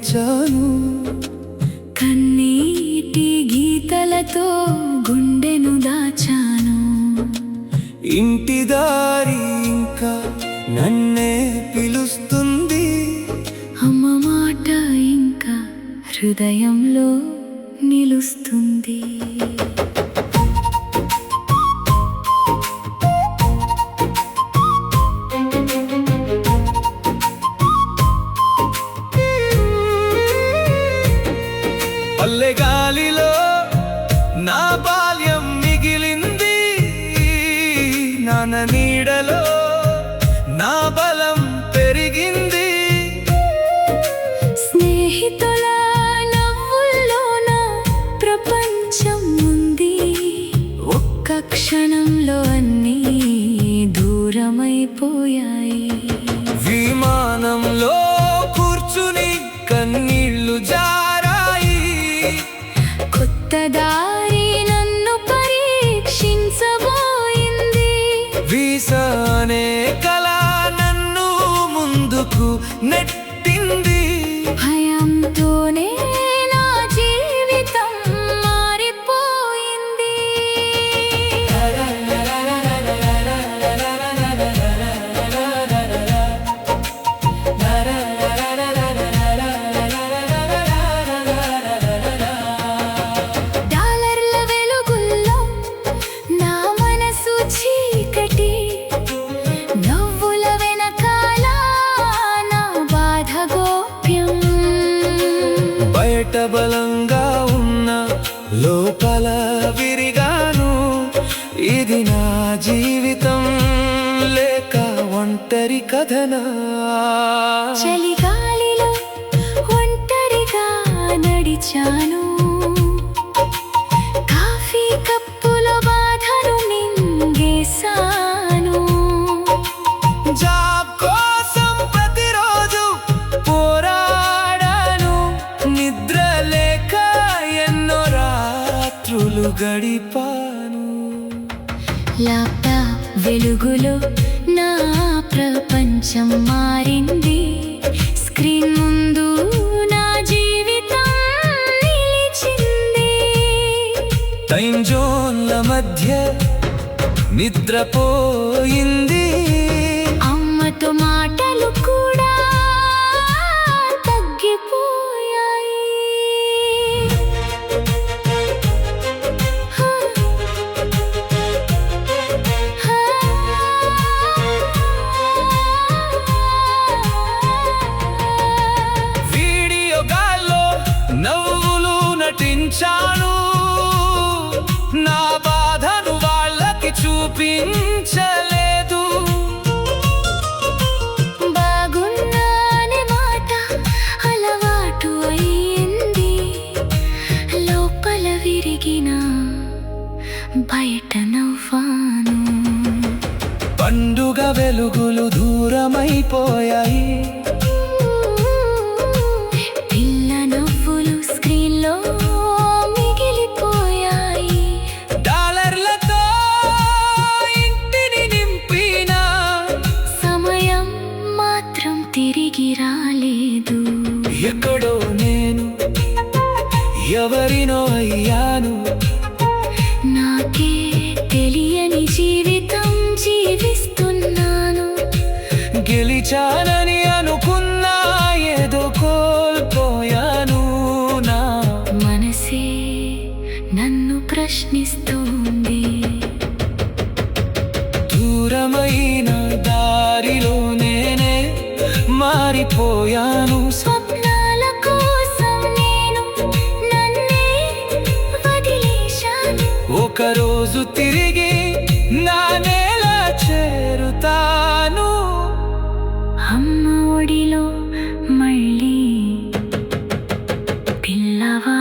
నిలిచాను. కన్నీటి గీతలతో గుండెను దాచాను. ఇంటి దారి ఇంకా నన్నే పిలుస్తుంది. అమ్మ మాట ఇంకా హృదయంలో నిలుస్తుంది. పల్లె గాలిలో నా బాల్యం మిగిలింది. నాన్న నీడలో నా బలం పెరిగింది. స్నేహితుల నవ్వుల్లోన ప్రపంచం ఉంది. ఒక్క క్షణంలో అన్నీ దూరమైపోయాయి. విమానంలో కూర్చుని కన్నీళ్లు జారాయి. కొత్త దారి నన్ను పరీక్షించబోయింది. వీసా అనే కల నన్ను ముందుకు నెట్టింది. భయంతోనే నా జీవితం మారిపోయింది. డాలర్ల వెలుగుల్లో నా మనసు చీకటి. నవ్వుల వెనకాల నా బాధ గోప్యం. బయట బలంగా ఉన్న లోపల విరిగాను. ఇది నా జీవితం లేక ఒంటరి కథనా? చలిగాలిలో ఒంటరిగా నడిచాను. కాఫీ కప్పులో బాధను మింగేశాను. జాబ్ కోసం ప్రతిరోజు పోరాడాను. నిద్ర లేక ఎన్నో రాత్రులు గడిపాను. ల్యాప్టాప్ వెలుగులో నా ప్రపంచం మారింది. స్క్రీన్ ముందు నా జీవితం నిలిచింది. టైం జోన్ల మధ్య నిద్రపోయింది. అమ్మతో మాటలు కూడా తగ్గిపోయాయి. వీడియో గాల్లో నవ్వులు నటించాను. నా బాధను వాళ్ళకి చూపించలేదు. బాగున్నానే మాట అలవాటు అయ్యింది. లోపల విరిగిన బయట నవ్వాను. పండుగ వెలుగులు దూరమైపోయాయి. పిల్ల నవ్వులు స్క్రీన్లో మిగిలిపోయాయి. డాలర్లతో ఇంటిని నింపిన సమయం మాత్రం తిరిగి రాలేదు. ఎక్కడో నేను ఎవరినో అయ్యాను. నాకే తెలియని జీవితం జీవిస్తున్నాను. గెలిచానని అనుకున్నా ఏదో కోల్పోయాను. నా మనసే నన్ను ప్రశ్నిస్తుంది. దూరమైన దారిలో నేనే మారిపోయాను. స్వప్నాల కోసం నేను నన్నే వదిలేశాను. ఒకరోజు తిరిగి నా నేల చేరుతాను. అమ్మ ఒడిలో మళ్ళీ పిల్లవా